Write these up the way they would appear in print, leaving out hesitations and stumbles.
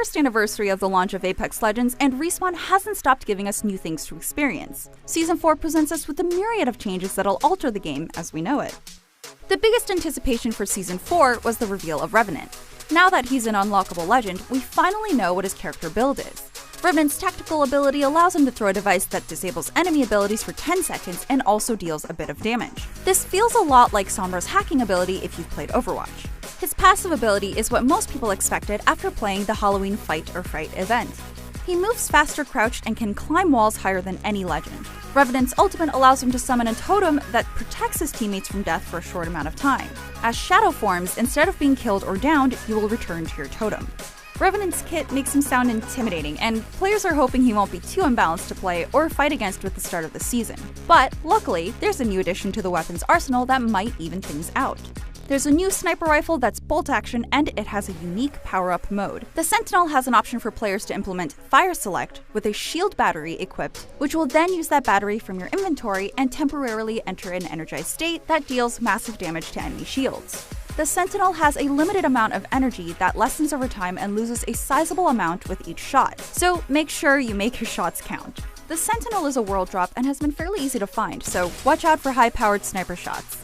first anniversary of the launch of Apex Legends, and Respawn hasn't stopped giving us new things to experience. Season 4 presents us with a myriad of changes that'll alter the game as we know it. The biggest anticipation for Season 4 was the reveal of Revenant. Now that he's an unlockable legend, we finally know what his character build is. Revenant's tactical ability allows him to throw a device that disables enemy abilities for 10 seconds and also deals a bit of damage. This feels a lot like Sombra's hacking ability if you've played Overwatch. His passive ability is what most people expected after playing the Halloween Fight or Fright event. He moves faster crouched and can climb walls higher than any legend. Revenant's ultimate allows him to summon a totem that protects his teammates from death for a short amount of time. As Shadow forms, instead of being killed or downed, you will return to your totem. Revenant's kit makes him sound intimidating, and players are hoping he won't be too imbalanced to play or fight against with the start of the season. But luckily, there's a new addition to the weapons arsenal that might even things out. There's a new sniper rifle that's bolt action, and it has a unique power-up mode. The Sentinel has an option for players to implement Fire Select with a shield battery equipped, which will then use that battery from your inventory and temporarily enter an energized state that deals massive damage to enemy shields. The Sentinel has a limited amount of energy that lessens over time and loses a sizable amount with each shot, so make sure you make your shots count. The Sentinel is a world drop and has been fairly easy to find, so watch out for high-powered sniper shots.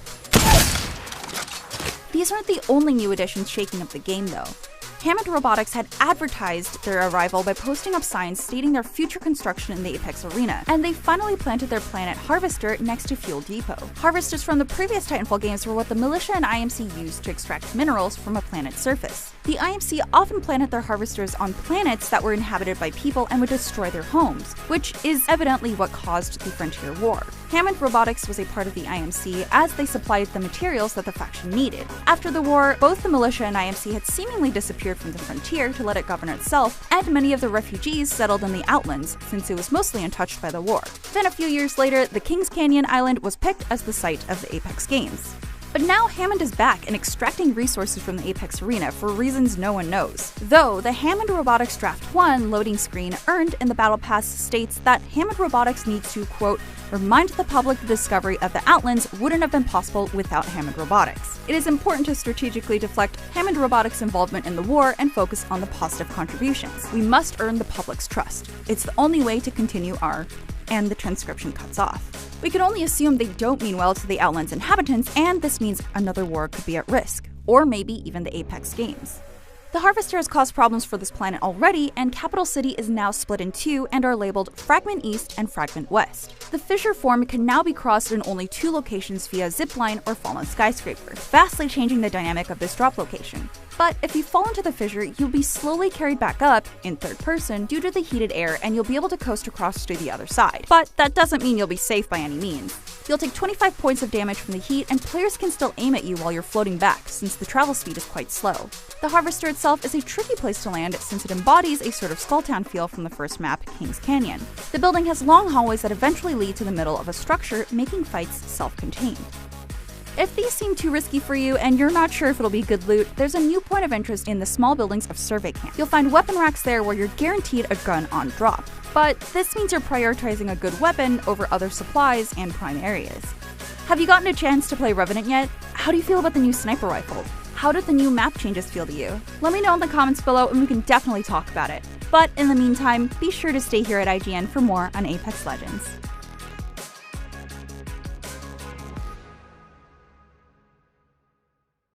These aren't the only new additions shaking up the game though. Hammond Robotics had advertised their arrival by posting up signs stating their future construction in the Apex arena, and they finally planted their planet Harvester next to Fuel Depot. Harvesters from the previous Titanfall games were what the militia and IMC used to extract minerals from a planet's surface. The IMC often planted their harvesters on planets that were inhabited by people and would destroy their homes, which is evidently what caused the Frontier War. Hammond Robotics was a part of the IMC as they supplied the materials that the faction needed. After the war, both the militia and IMC had seemingly disappeared from the frontier to let it govern itself, and many of the refugees settled in the Outlands since it was mostly untouched by the war. Then a few years later, the Kings Canyon Island was picked as the site of the Apex Games. But now Hammond is back and extracting resources from the Apex arena for reasons no one knows. Though, the Hammond Robotics Draft 1 loading screen earned in the Battle Pass states that Hammond Robotics needs to, quote, remind the public the discovery of the Outlands wouldn't have been possible without Hammond Robotics. It is important to strategically deflect Hammond Robotics' involvement in the war and focus on the positive contributions. We must earn the public's trust. It's the only way to continue our... and the transcription cuts off. We can only assume they don't mean well to the Outlands inhabitants, and this means another war could be at risk, or maybe even the Apex Games. The Harvester has caused problems for this planet already, and Capital City is now split in two and are labeled Fragment East and Fragment West. The fissure form can now be crossed in only two locations via zipline or fallen skyscraper, vastly changing the dynamic of this drop location. But if you fall into the fissure, you'll be slowly carried back up, in third person, due to the heated air, and you'll be able to coast across to the other side. But that doesn't mean you'll be safe by any means. You'll take 25 points of damage from the heat, and players can still aim at you while you're floating back, since the travel speed is quite slow. The Harvester itself is a tricky place to land since it embodies a sort of Skulltown feel from the first map, Kings Canyon. The building has long hallways that eventually lead to the middle of a structure, making fights self-contained. If these seem too risky for you and you're not sure if it'll be good loot, there's a new point of interest in the small buildings of Survey Camp. You'll find weapon racks there where you're guaranteed a gun on drop. But this means you're prioritizing a good weapon over other supplies and prime areas. Have you gotten a chance to play Revenant yet? How do you feel about the new sniper rifle? How did the new map changes feel to you? Let me know in the comments below and we can definitely talk about it. But in the meantime, be sure to stay here at IGN for more on Apex Legends.